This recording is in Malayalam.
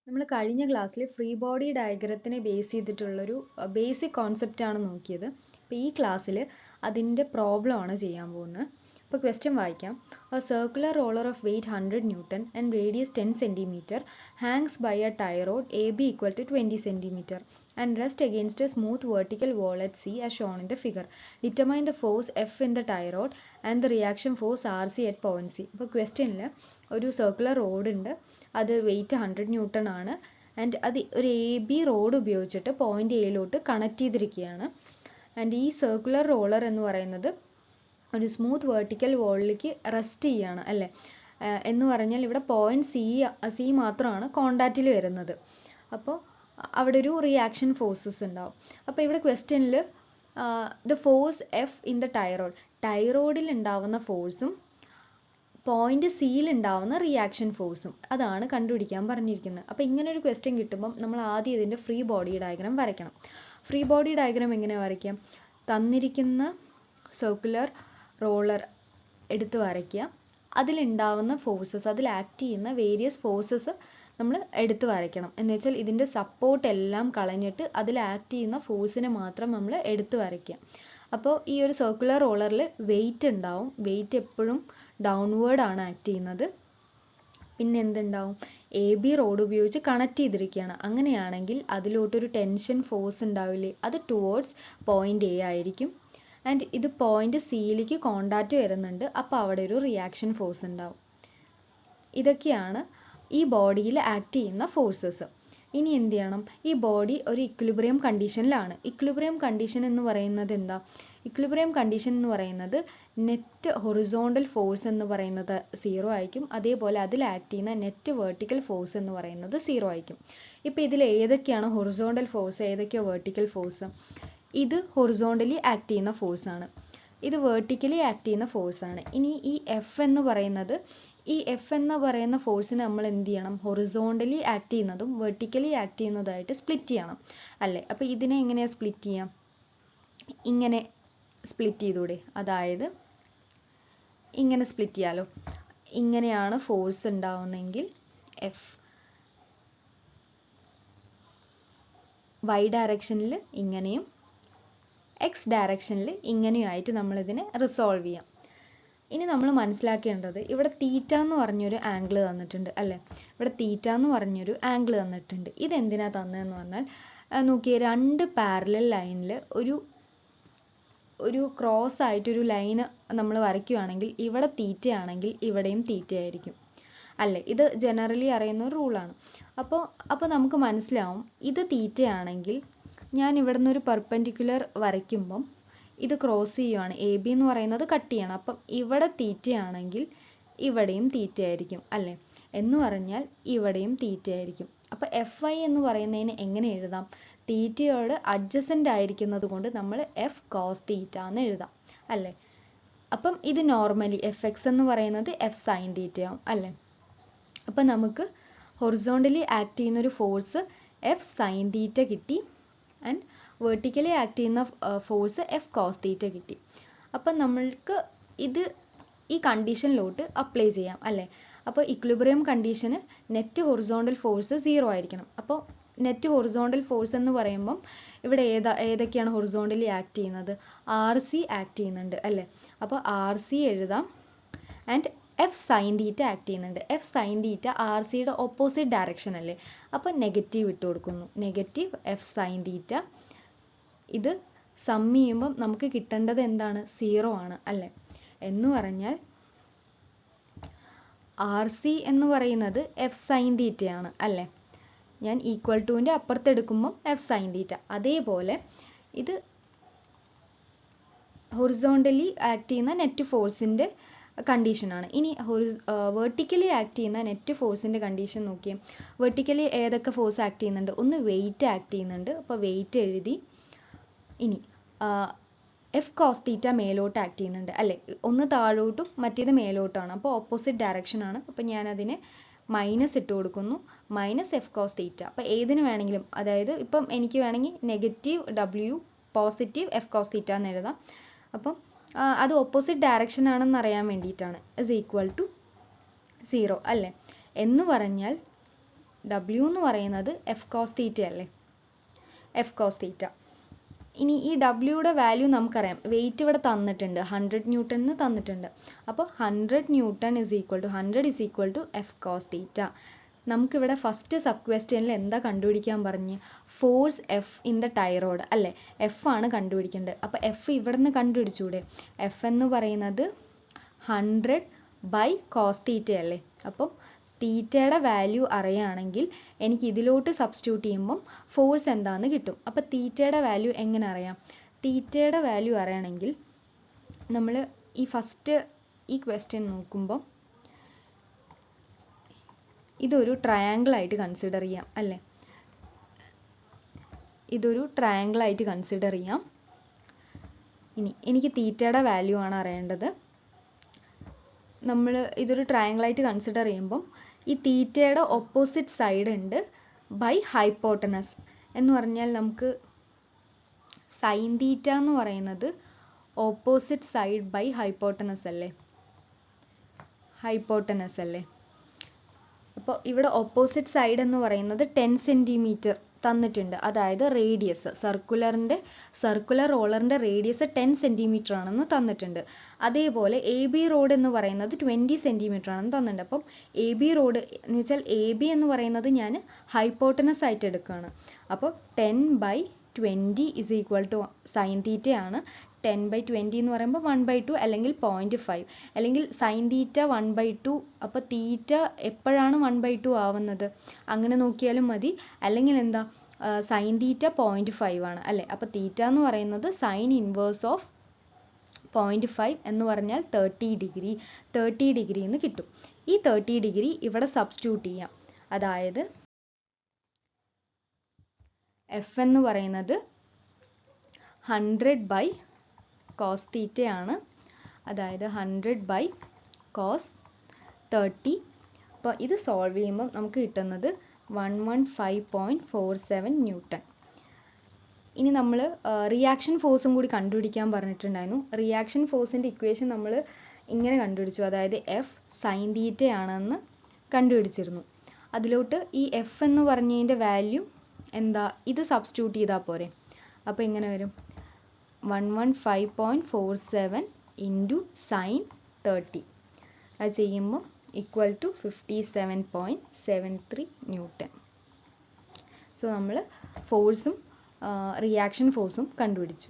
നമ്മൾ കഴിഞ്ഞ ക്ലാസ്സിൽ ഫ്രീ ബോഡി ഡയഗ്രത്തിനെ ബേസ് ചെയ്തിട്ടുള്ളൊരു ബേസിക് കോൺസെപ്റ്റ് ആണ് നോക്കിയത്. അപ്പോൾ ഈ ക്ലാസ്സിൽ അതിൻ്റെ പ്രോബ്ലം ആണ് ചെയ്യാൻ പോകുന്നത്. അപ്പോൾ ക്വസ്റ്റ്യൻ വായിക്കാം. A circular roller of weight 100 newton and radius 10 centimetre hangs by a tie rod a b equal to 20 centimetre and rest against a smooth vertical wall at C as shown in the figure. Determine the force F in the tie rod and the reaction force RC at point C. ഇപ്പോൾ ക്വസ്റ്റ്യനിൽ ഒരു സർക്കുലർ റോഡ് ഉണ്ട്, അത് വെയിറ്റ് 100 ന്യൂട്ടൺ ആണ് ആൻഡ് അത് ഒരു AB റോഡ് ഉപയോഗിച്ചിട്ട് പോയിന്റ് എയിലോട്ട് കണക്ട് ചെയ്തിരിക്കുകയാണ്. ആൻഡ് ഈ സർക്കുലർ റോളർ എന്ന് പറയുന്നത് ഒരു സ്മൂത്ത് വെർട്ടിക്കൽ വോളിലേക്ക് റെസ്റ്റ് ചെയ്യാണ് അല്ലേ. എന്ന് പറഞ്ഞാൽ ഇവിടെ പോയിന്റ് സി മാത്രമാണ് കോണ്ടാക്റ്റിൽ വരുന്നത്. അപ്പോൾ അവിടെ ഒരു റിയാക്ഷൻ ഫോഴ്സസ് ഉണ്ടാവും. അപ്പോൾ ഇവിടെ ക്വസ്റ്റ്യനിൽ the force F in the tie rod, ടൈറോഡിൽ ഉണ്ടാവുന്ന ഫോഴ്സും പോയിന്റ് സിയിൽ ഉണ്ടാവുന്ന റിയാക്ഷൻ ഫോഴ്സും അതാണ് കണ്ടുപിടിക്കാൻ പറഞ്ഞിരിക്കുന്നത്. അപ്പോൾ ഇങ്ങനെ ഒരു ക്വസ്റ്റ്യൻ കിട്ടുമ്പം നമ്മൾ ആദ്യം ഇതിൻ്റെ ഫ്രീ ബോഡി ഡയഗ്രാം വരയ്ക്കണം. ഫ്രീ ബോഡി ഡയഗ്രാം എങ്ങനെ വരയ്ക്കാം? തന്നിരിക്കുന്ന സർക്കുലർ റോളർ എടുത്ത് വരയ്ക്കുക, അതിലുണ്ടാവുന്ന ഫോഴ്സസ്, അതിൽ ആക്ട് ചെയ്യുന്ന വേരിയസ് ഫോഴ്സസ് നമ്മൾ എടുത്ത് വരയ്ക്കണം. എന്ന് വെച്ചാൽ ഇതിൻ്റെ സപ്പോർട്ട് എല്ലാം കളഞ്ഞിട്ട് അതിൽ ആക്ട് ചെയ്യുന്ന ഫോഴ്സിനെ മാത്രം നമ്മൾ എടുത്ത് വരയ്ക്കുക. അപ്പോൾ ഈ ഒരു സർക്കുലർ റോളറിൽ വെയിറ്റ് ഉണ്ടാവും, വെയിറ്റ് എപ്പോഴും ഡൗൺവേർഡ് ആണ് ആക്ട് ചെയ്യുന്നത്. പിന്നെ എന്തുണ്ടാവും? AB റോഡ് ഉപയോഗിച്ച് കണക്ട് ചെയ്തിരിക്കുകയാണ്. അങ്ങനെയാണെങ്കിൽ അതിലോട്ടൊരു ടെൻഷൻ ഫോഴ്സ് ഉണ്ടാവില്ലേ, അത് ടുവേർഡ്സ് പോയിന്റ് A ആയിരിക്കും. ആൻഡ് ഇത് പോയിന്റ് സിയിലേക്ക് കോണ്ടാക്റ്റ് വരുന്നുണ്ട്, അപ്പോൾ അവിടെ ഒരു റിയാക്ഷൻ ഫോഴ്സ് ഉണ്ടാവും. ഇതൊക്കെയാണ് ഈ ബോഡിയിൽ ആക്ട് ചെയ്യുന്ന ഫോഴ്സസ്. ഇനി എന്ത് ചെയ്യണം? ഈ ബോഡി ഒരു ഇക്വിലിബ്രിയം കണ്ടീഷനിലാണ്. ഇക്വിലിബ്രിയം കണ്ടീഷൻ എന്ന് പറയുന്നത് എന്താ? ഇക്വിലിബ്രിയം കണ്ടീഷൻ എന്ന് പറയുന്നത് നെറ്റ് ഹൊറിസോണ്ടൽ ഫോഴ്സ് എന്ന് പറയുന്നത് 0 ആയിരിക്കും, അതേപോലെ അതിൽ ആക്ട് ചെയ്യുന്ന നെറ്റ് വെർട്ടിക്കൽ ഫോഴ്സ് എന്ന് പറയുന്നത് 0 ആയിരിക്കും. ഇപ്പോൾ ഇതിൽ ഏതൊക്കെയാണ് ഹൊറിസോണ്ടൽ ഫോഴ്സ്, ഏതൊക്കെയാണ് വെർട്ടിക്കൽ ഫോഴ്സ്? ഇത് ഹൊറിസോണ്ടലി ആക്ട് ചെയ്യുന്ന ഫോഴ്സ് ആണ്, ഇത് വെർട്ടിക്കലി ആക്ട് ചെയ്യുന്ന ഫോഴ്സ് ആണ്. ഇനി ഈ എഫ് എന്ന് പറയുന്ന ഫോഴ്സിന് നമ്മൾ എന്ത് ചെയ്യണം? ഹൊറിസോണ്ടലി ആക്ട് ചെയ്യുന്നതും വെർട്ടിക്കലി ആക്ട് ചെയ്യുന്നതായിട്ട് സ്പ്ലിറ്റ് ചെയ്യണം അല്ലേ. അപ്പോൾ ഇതിനെ എങ്ങനെയാണ് സ്പ്ലിറ്റ് ചെയ്യാം? ഇങ്ങനെ സ്പ്ലിറ്റ് ചെയ്തൂടെ? അതായത് ഇങ്ങനെ സ്പ്ലിറ്റ് ചെയ്യാലോ. ഇങ്ങനെയാണ് ഫോഴ്സ് ഉണ്ടാവുന്നതെങ്കിൽ എഫ് വൈ ഡയറക്ഷനിൽ ഇങ്ങനെയും എക്സ് ഡയറക്ഷനിൽ ഇങ്ങനെയുമായിട്ട് നമ്മളിതിനെ റിസോൾവ് ചെയ്യാം. ഇനി നമ്മൾ മനസ്സിലാക്കേണ്ടത്, ഇവിടെ തീറ്റ എന്ന് പറഞ്ഞൊരു ആംഗിൾ തന്നിട്ടുണ്ട് അല്ലേ. ഇവിടെ തീറ്റ എന്ന് പറഞ്ഞൊരു ആംഗിൾ തന്നിട്ടുണ്ട്. ഇതെന്തിനാ തന്നതെന്ന് പറഞ്ഞാൽ നോക്കിയേ, രണ്ട് പാരലൽ ലൈനിൽ ഒരു ക്രോസ് ആയിട്ടൊരു ലൈന് നമ്മൾ വരയ്ക്കുകയാണെങ്കിൽ ഇവിടെ തീറ്റയാണെങ്കിൽ ഇവിടെയും തീറ്റയായിരിക്കും അല്ലേ. ഇത് ജനറലി അറിയുന്ന ഒരു റൂളാണ്. അപ്പോൾ നമുക്ക് മനസ്സിലാവും, ഇത് തീറ്റയാണെങ്കിൽ ഞാൻ ഇവിടെ നിന്നൊരു പെർപെൻഡിക്കുലർ വരയ്ക്കുമ്പം ഇത് ക്രോസ് ചെയ്യുവാണ്, AB എന്ന് പറയുന്നത് കട്ട് ചെയ്യണം. അപ്പം ഇവിടെ തീറ്റയാണെങ്കിൽ ഇവിടെയും തീറ്റയായിരിക്കും അല്ലേ. എന്ന് പറഞ്ഞാൽ ഇവിടെയും തീറ്റയായിരിക്കും. അപ്പോൾ FI എന്ന് പറയുന്നതിന് എങ്ങനെ എഴുതാം? തീറ്റയോട് അഡ്ജസൻ്റ് ആയിരിക്കുന്നത് കൊണ്ട് നമ്മൾ F cos തീറ്റ എന്ന് എഴുതാം അല്ലേ. അപ്പം ഇത് നോർമലി FX എന്ന് പറയുന്നത് F sin തീറ്റയാവും അല്ലേ. അപ്പം നമുക്ക് ഹൊറിസോണ്ടലി ആക്ട് ചെയ്യുന്ന ഒരു ഫോഴ്സ് F sin തീറ്റ കിട്ടി ആൻഡ് വെർട്ടിക്കലി ആക്ട് ചെയ്യുന്ന ഫോഴ്സ് F cos തീറ്റ കിട്ടി. അപ്പം നമ്മൾക്ക് ഇത് ഈ കണ്ടീഷനിലോട്ട് അപ്ലൈ ചെയ്യാം അല്ലേ. അപ്പോൾ ഇക്വിലിബ്രിയം കണ്ടീഷന് നെറ്റ് ഹൊറിസോണ്ടൽ ഫോഴ്സ് 0 ആയിരിക്കണം. അപ്പോൾ നെറ്റ് ഹൊറിസോണ്ടൽ ഫോഴ്സ് എന്ന് പറയുമ്പം ഇവിടെ ഏതൊക്കെയാണ് ഹൊറിസോണ്ടലി ആക്ട് ചെയ്യുന്നത്? RC ആക്ട് ചെയ്യുന്നുണ്ട് അല്ലേ. അപ്പോൾ RC എഴുതാം. And F sin theta act ചെയ്യുന്നുണ്ട്. F sin തീറ്റ RCയുടെ ഓപ്പോസിറ്റ് ഡയറക്ഷൻ അല്ലേ. അപ്പോൾ നെഗറ്റീവ് ഇട്ട് കൊടുക്കുന്നു, നെഗറ്റീവ് F sin തീറ്റ. ഇത് സം ചെയ്യുമ്പം നമുക്ക് കിട്ടേണ്ടത് എന്താണ്? 0 ആണ് അല്ലേ. എന്ന് പറഞ്ഞാൽ RC എന്ന് പറയുന്നത് F sin തീറ്റയാണ് അല്ലേ. ഞാൻ ഈക്വൽ ടുവിൻ്റെ അപ്പുറത്തെടുക്കുമ്പം F sin തീറ്റ. അതേപോലെ ഇത് ഹൊറിസോണ്ടലി ആക്ട് ചെയ്യുന്ന നെറ്റ് ഫോഴ്സിൻ്റെ കണ്ടീഷനാണ്. ഇനി വെർട്ടിക്കലി ആക്ട് ചെയ്യുന്ന നെറ്റ് ഫോഴ്സിൻ്റെ കണ്ടീഷൻ നോക്കിയേ. വെർട്ടിക്കലി ഏതൊക്കെ ഫോഴ്സ് ആക്ട് ചെയ്യുന്നുണ്ട്? ഒന്ന് വെയിറ്റ് ആക്ട് ചെയ്യുന്നുണ്ട്, അപ്പോൾ വെയിറ്റ് എഴുതി. ഇനി F cos തീറ്റ മേലോട്ട് ആക്ട് ചെയ്യുന്നുണ്ട് അല്ലേ. ഒന്ന് താഴോട്ടും മറ്റേത് മേലോട്ടാണ്, അപ്പോൾ ഓപ്പോസിറ്റ് ഡയറക്ഷനാണ്. അപ്പോൾ ഞാനതിനെ മൈനസ് ഇട്ട് കൊടുക്കുന്നു, മൈനസ് F cos തീറ്റ. അപ്പോൾ ഏതിന് വേണമെങ്കിലും, അതായത് ഇപ്പം എനിക്ക് വേണമെങ്കിൽ negative W positive F cos തീറ്റ എന്ന് എഴുതാം. അപ്പം അത് ഓപ്പോസിറ്റ് ഡയറക്ഷൻ ആണെന്ന് അറിയാൻ വേണ്ടിയിട്ടാണ്. ഇസ് ഈക്വൽ ടു 0 അല്ലേ. എന്ന് പറഞ്ഞാൽ W എന്ന് പറയുന്നത് എഫ് കോസ് തീറ്റ അല്ലേ, എഫ് കോസ് തീറ്റ. ഇനി ഈ ഡബ്ല്യൂയുടെ വാല്യൂ നമുക്കറിയാം, വെയിറ്റ് ഇവിടെ തന്നിട്ടുണ്ട്, 100 ന്യൂട്ടൺ എന്ന് തന്നിട്ടുണ്ട്. അപ്പോൾ 100 newton is equal to 100 is equal to f cos theta. നമുക്കിവിടെ ഫസ്റ്റ് സബ് ക്വസ്റ്റ്യനിൽ എന്താ കണ്ടുപിടിക്കാൻ പറഞ്ഞ്, force F in the tie rod അല്ലേ, എഫ് ആണ് കണ്ടുപിടിക്കേണ്ടത്. അപ്പോൾ എഫ് ഇവിടെ നിന്ന് കണ്ടുപിടിച്ചൂടെ, എഫ് എന്ന് പറയുന്നത് 100 ബൈ കോസ് തീറ്റ അല്ലേ. അപ്പം തീറ്റയുടെ വാല്യൂ അറിയുകയാണെങ്കിൽ എനിക്ക് ഇതിലോട്ട് സബ്സ്റ്റിറ്റ്യൂട്ട് ചെയ്യുമ്പം ഫോഴ്സ് എന്താണെന്ന് കിട്ടും. അപ്പോൾ തീറ്റയുടെ വാല്യൂ എങ്ങനെ അറിയാം, തീറ്റയുടെ വാല്യൂ അറിയണമെങ്കിൽ നമ്മൾ ഈ ഫസ്റ്റ് ഈ ക്വസ്റ്റ്യൻ നോക്കുമ്പോൾ ഇതൊരു ട്രയാങ്കിൾ ആയിട്ട് കൺസിഡർ ചെയ്യാം അല്ലേ, ഇതൊരു ട്രയാങ്കിൾ ആയിട്ട് കൺസിഡർ ചെയ്യാം. ഇനി എനിക്ക് തീറ്റയുടെ വാല്യൂ ആണ് അറിയേണ്ടത്. നമ്മൾ ഇതൊരു ട്രയാങ്കിൾ ആയിട്ട് കൺസിഡർ ചെയ്യുമ്പം ഈ തീറ്റയുടെ ഓപ്പോസിറ്റ് സൈഡ് ഉണ്ട് ബൈ ഹൈപ്പോട്ടനസ് എന്ന് പറഞ്ഞാൽ നമുക്ക് സൈൻ തീറ്റ എന്ന് പറയുന്നത് ഓപ്പോസിറ്റ് സൈഡ് ബൈ ഹൈപ്പോട്ടനസ് അല്ലേ, ഹൈപ്പോട്ടനസ് അല്ലേ. അപ്പോൾ ഇവിടെ ഓപ്പോസിറ്റ് സൈഡ് എന്ന് പറയുന്നത് 10 സെൻറ്റിമീറ്റർ തന്നിട്ടുണ്ട്, അതായത് റേഡിയസ് സർക്കുലർ റോളറിൻ്റെ റേഡിയസ് 10 സെൻറ്റിമീറ്റർ ആണെന്ന് തന്നിട്ടുണ്ട്. അതേപോലെ എ ബി റോഡ് എന്ന് പറയുന്നത് 20 സെൻറ്റിമീറ്റർ ആണെന്ന് തന്നിട്ടുണ്ട്. അപ്പം എ ബി റോഡ് എന്ന് വെച്ചാൽ എ ബി എന്ന് പറയുന്നത് ഞാൻ ഹൈപ്പോട്ടനസ് ആയിട്ട് എടുക്കുകയാണ്. അപ്പോൾ 10/20 ഇസ് ഈക്വൽ ടു സൈൻ തീറ്റയാണ്. 10/20 എന്ന് പറയുമ്പോൾ 1/2 അല്ലെങ്കിൽ 0.5 അല്ലെങ്കിൽ സൈൻ തീറ്റ 1/2. അപ്പോൾ തീറ്റ എപ്പോഴാണ് 1/2 ആവുന്നത്, അങ്ങനെ നോക്കിയാലും മതി. അല്ലെങ്കിൽ എന്താ, സൈൻ തീറ്റ 0.5 ആണ് അല്ലേ. അപ്പോൾ തീറ്റ എന്ന് പറയുന്നത് സൈൻ ഇൻവേഴ്സ് ഓഫ് 0.5 എന്ന് പറഞ്ഞാൽ 30 ഡിഗ്രി എന്ന് കിട്ടും. ഈ 30 ഡിഗ്രി ഇവിടെ സബ്സ്റ്റിറ്റ്യൂട്ട് ചെയ്യാം. അതായത് എഫ് എന്ന് പറയുന്നത് 100 ബൈ കോസ് തീറ്റ ആണ്, അതായത് 100 ബൈ കോസ് 30. അപ്പോൾ ഇത് സോൾവ് ചെയ്യുമ്പോൾ നമുക്ക് കിട്ടുന്നത് 115.47 ന്യൂട്ടൺ. ഇനി നമ്മൾ റിയാക്ഷൻ ഫോഴ്സും കൂടി കണ്ടുപിടിക്കാൻ പറഞ്ഞിട്ടുണ്ടായിരുന്നു. റിയാക്ഷൻ ഫോഴ്സിൻ്റെ ഇക്വേഷൻ നമ്മൾ ഇങ്ങനെ കണ്ടുപിടിച്ചു, അതായത് എഫ് സൈൻ തീറ്റ ആണെന്ന് കണ്ടുപിടിച്ചിരുന്നു. അതിലോട്ട് ഈ എഫ് എന്ന് പറഞ്ഞതിൻ്റെ വാല്യൂ എന്താ, ഇത് സബ്സ്റ്റിറ്റ്യൂട്ട് ചെയ്താൽ പോരെ. അപ്പോൾ ഇങ്ങനെ വരും 115.47 ഇൻറ്റു സൈൻ 30. അത് ചെയ്യുമ്പോൾ ഈക്വൽ ടു 57.73 ന്യൂട്ടൺ. സോ നമ്മൾ ഫോഴ്സും റിയാക്ഷൻ ഫോഴ്സും കണ്ടുപിടിച്ചു.